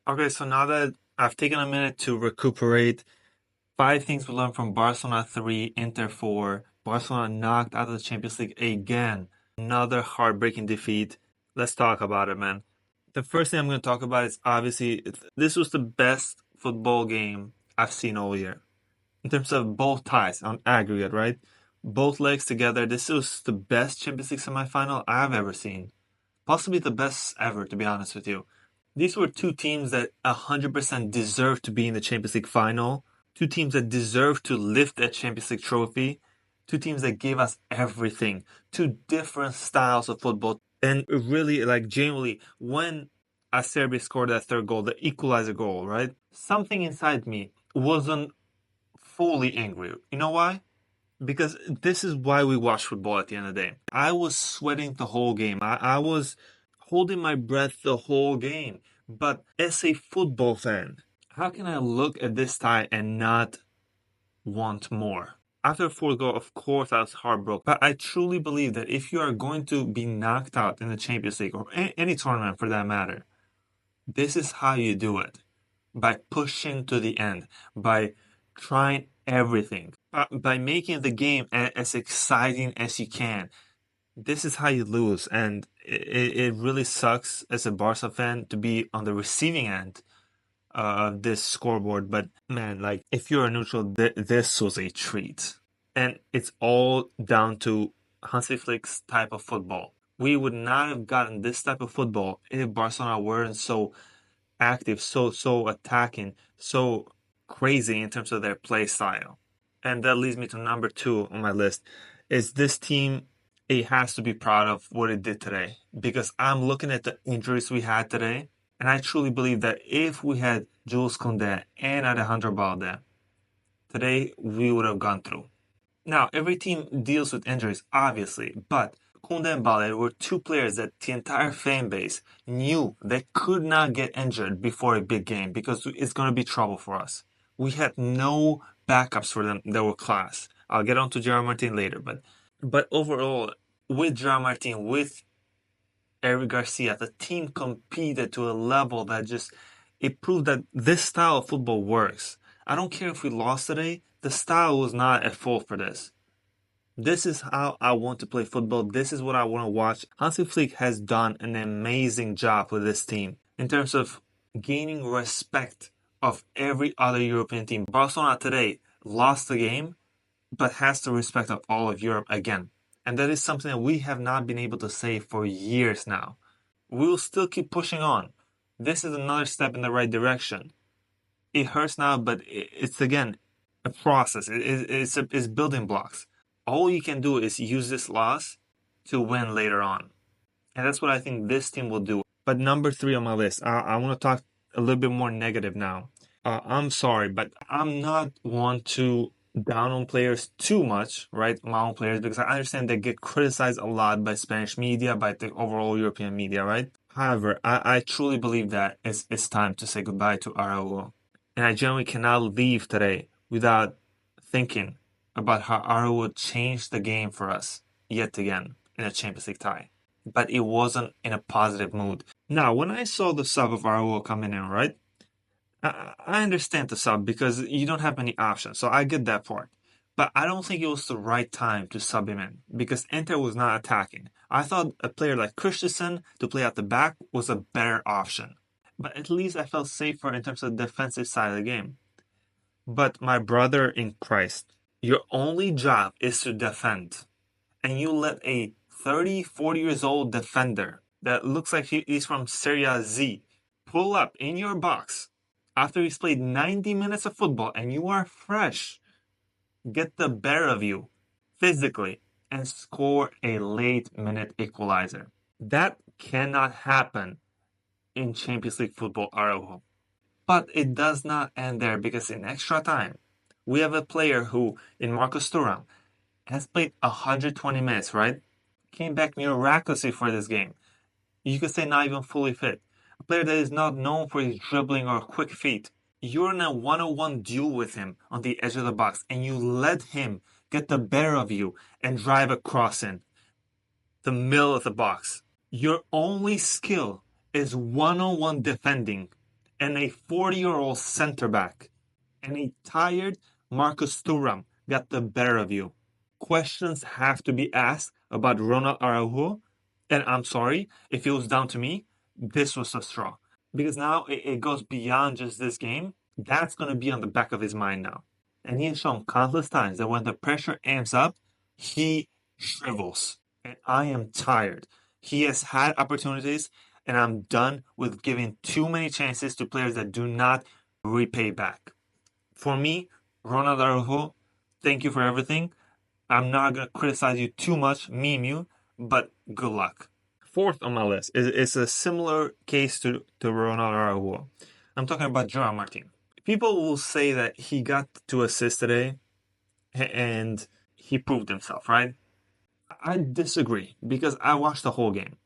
Okay, so now that I've taken a minute to recuperate, five things we learned from Barcelona 3, Inter 4. Barcelona knocked out of the Champions League again. Another heartbreaking defeat. Let's talk about it, man. The first thing I'm going to talk about is obviously this was the best football game I've seen all year. In terms of both ties on aggregate, right? Both legs together, this was the best Champions League semifinal I've ever seen. Possibly the best ever, to be honest with you. These were two teams that 100% deserved to be in the Champions League final, two teams that deserved to lift that Champions League trophy, two teams that gave us everything, two different styles of football. And really, like, genuinely, when Acerbi scored that third goal, the equalizer goal, right? Something inside me wasn't fully angry. You know why? Because this is why we watch football at the end of the day. I was sweating the whole game. I was holding my breath the whole game. But as a football fan, how can I look at this tie and not want more? After fourth goal, of course, I was heartbroken. But I truly believe that if you are going to be knocked out in the Champions League or any tournament for that matter, this is how you do it. By pushing to the end, by trying everything, by making the game as exciting as you can. This is how you lose, and it really sucks as a Barca fan to be on the receiving end of this scoreboard. But man, like if you're a neutral, this was a treat, and it's all down to Hansi Flick's type of football. We would not have gotten this type of football if Barcelona weren't so active, so attacking, so crazy in terms of their play style. And that leads me to number two on my list. Is this team, it has to be proud of what it did today. Because I'm looking at the injuries we had today, and I truly believe that if we had Jules Koundé and Alejandro Balde, today we would have gone through. Now, every team deals with injuries, obviously, but Koundé and Balde were two players that the entire fan base knew they could not get injured before a big game because it's going to be trouble for us. We had no backups for them that were class. I'll get on to Gerard Martin later, but overall, with Gerard Martin, with Eric Garcia, the team competed to a level that just it proved that this style of football works. I don't care if we lost today, the style was not at fault for this. This is how I want to play football. This is what I want to watch. Hansi Flick has done an amazing job with this team in terms of gaining respect of every other European team. Barcelona today lost the game, but has the respect of all of Europe again. And that is something that we have not been able to say for years now. We will still keep pushing on. This is another step in the right direction. It hurts now, but it's again a process. It's building blocks. All you can do is use this loss to win later on. And that's what I think this team will do. But number three on my list, I want to talk a little bit more negative now. I'm sorry, but I'm not one to down on players too much, right? My own players, because I understand they get criticized a lot by Spanish media, by the overall European media, right? However, I truly believe that it's time to say goodbye to Araujo. And I genuinely cannot leave today without thinking about how Araujo changed the game for us yet again in a Champions League tie. But it wasn't in a positive mood. Now, when I saw the sub of Araujo coming in, right? I understand the sub because you don't have many options, so I get that part. But I don't think it was the right time to sub him in because Inter was not attacking. I thought a player like Christensen to play at the back was a better option. But at least I felt safer in terms of the defensive side of the game. But my brother in Christ, your only job is to defend. And you let a 30, 40 years old defender that looks like he's from Serie Z pull up in your box after he's played 90 minutes of football and you are fresh, get the better of you physically, and score a late minute equalizer. That cannot happen in Champions League football, Araujo. But it does not end there because in extra time, we have a player who, in Marcus Thuram, has played 120 minutes, right? Came back miraculously for this game. You could say not even fully fit. A player that is not known for his dribbling or quick feet. You're in a one-on-one duel with him on the edge of the box, and you let him get the better of you and drive a cross in the middle of the box. Your only skill is one-on-one defending, and a 40-year-old center back and a tired Marcus Thuram got the better of you. Questions have to be asked about Ronald Araujo, and I'm sorry, if it was down to me, this was a straw. Because now it goes beyond just this game. That's going to be on the back of his mind now. And he has shown countless times that when the pressure amps up, he shrivels. And I am tired. He has had opportunities, and I'm done with giving too many chances to players that do not repay back. For me, Ronald Araujo, thank you for everything. I'm not going to criticize you too much, meme you, but good luck. Fourth on my list is a similar case to Ronald Araujo. I'm talking about Gerard Martin. People will say that he got 2 assists today and he proved himself, right? I disagree because I watched the whole game.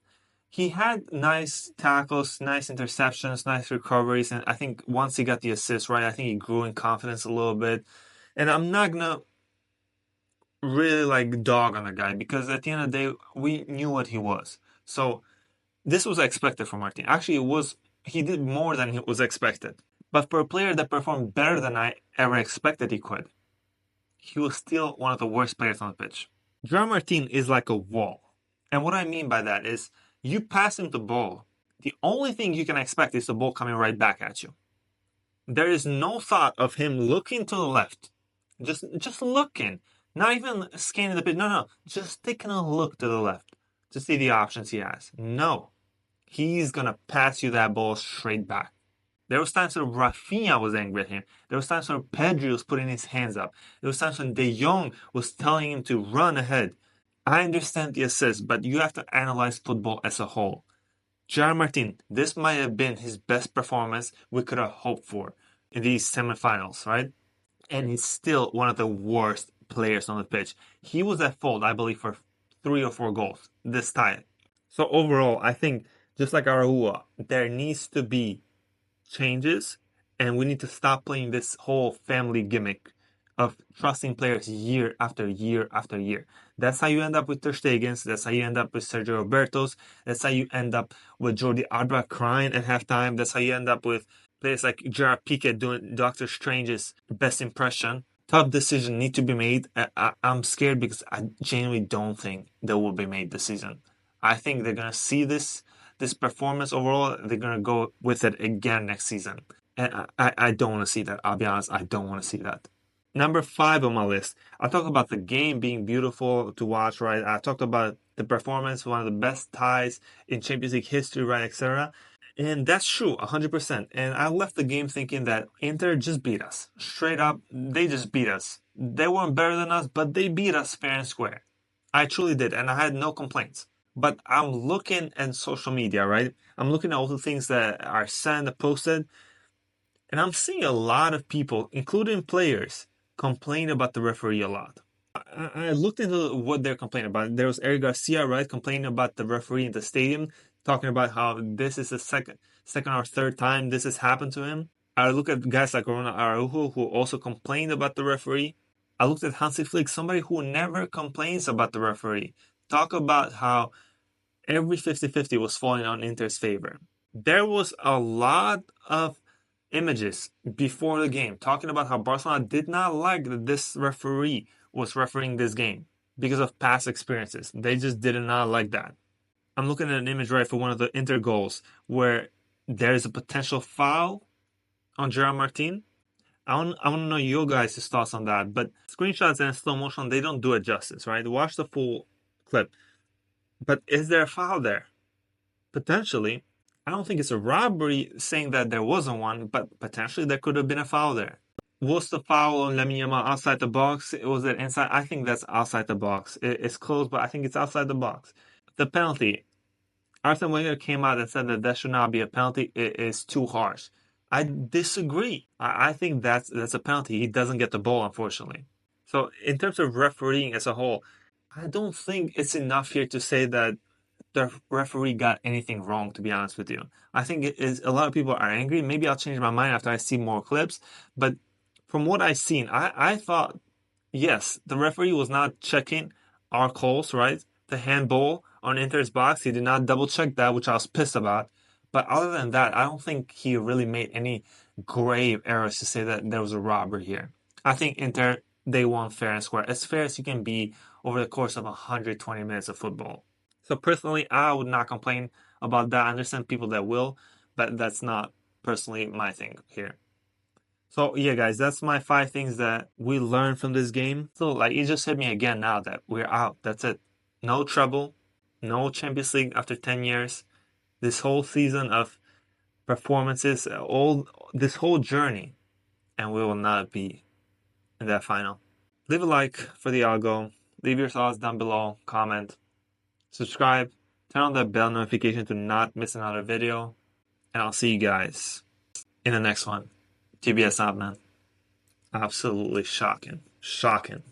He had nice tackles, nice interceptions, nice recoveries, and I think once he got the assist, right, I think he grew in confidence a little bit. And I'm not gonna really like dog on the guy because at the end of the day, we knew what he was. So this was expected from Martin. Actually, he did more than was expected. But for a player that performed better than I ever expected he could, he was still one of the worst players on the pitch. Gerard Martin is like a wall. And what I mean by that is you pass him the ball, the only thing you can expect is the ball coming right back at you. There is no thought of him looking to the left. Just looking. Not even scanning the pitch. No. Just taking a look to the left to see the options he has. No. He's going to pass you that ball straight back. There was times when Rafinha was angry at him. There was times when Pedri was putting his hands up. There was times when De Jong was telling him to run ahead. I understand the assist, but you have to analyze football as a whole. Gerard Martin, this might have been his best performance we could have hoped for in these semifinals, right? And he's still one of the worst players on the pitch. He was at fault, I believe, for 3 or 4 goals this time. So overall, I think just like Araujo, there needs to be changes, and we need to stop playing this whole family gimmick of trusting players year after year after year. That's how you end up with Ter Stegens. That's how you end up with Sergio Roberto's. That's how you end up with Jordi Alba crying at halftime. That's how you end up with players like Gerard Piqué doing Doctor Strange's best impression. Tough decisions need to be made. I'm scared because I genuinely don't think they will be made this season. I think they're going to see this performance overall. They're going to go with it again next season. And I don't want to see that. I'll be honest, I don't want to see that. Number 5 on my list, I talked about the game being beautiful to watch, right? I talked about the performance, one of the best ties in Champions League history, right, etc. And that's true, 100%. And I left the game thinking that Inter just beat us. Straight up, they just beat us. They weren't better than us, but they beat us fair and square. I truly did, and I had no complaints. But I'm looking at social media, right? I'm looking at all the things that are sent, posted, and I'm seeing a lot of people, including players, complain about the referee a lot. I looked into what they're complaining about. There was Eric Garcia, right, complaining about the referee in the stadium, talking about how this is the second or third time this has happened to him. I look at guys like Ronald Araujo, who also complained about the referee. I looked at Hansi Flick, somebody who never complains about the referee, talk about how every 50-50 was falling on Inter's favor. There was a lot of images before the game talking about how Barcelona did not like that this referee was refereeing this game because of past experiences. They just did not like that. I'm looking at an image right for one of the Inter goals where there's a potential foul on Gerard Martin. I want to know your guys' thoughts on that, but screenshots and slow motion, they don't do it justice, right? Watch the full clip. But is there a foul there? Potentially. I don't think it's a robbery saying that there wasn't one, but potentially there could have been a foul there. Was the foul on Lamine Yamal outside the box? Was it inside? I think that's outside the box. It's close, but I think it's outside the box. The penalty. Arsene Wenger came out and said that should not be a penalty. It is too harsh. I disagree. I think that's a penalty. He doesn't get the ball, unfortunately. So in terms of refereeing as a whole, I don't think it's enough here to say that the referee got anything wrong, to be honest with you. I think it is a lot of people are angry. Maybe I'll change my mind after I see more clips. But from what I've seen, I thought, yes, the referee was not checking our calls, right? The handball on Inter's box, he did not double check that, which I was pissed about. But other than that, I don't think he really made any grave errors to say that there was a robbery here. I think Inter, they won fair and square, as fair as you can be over the course of 120 minutes of football. So personally, I would not complain about that. I understand people that will, but that's not personally my thing here. So yeah, guys, that's my 5 things that we learned from this game. So like, it just hit me again now that we're out. That's it. No trouble, no Champions League after 10 years. This whole season of performances, all this whole journey, and we will not be in that final. Leave a like for the algo. Leave your thoughts down below. Comment, subscribe, turn on that bell notification to not miss another video, and I'll see you guys in the next one. TBS out, man. Absolutely shocking. Shocking.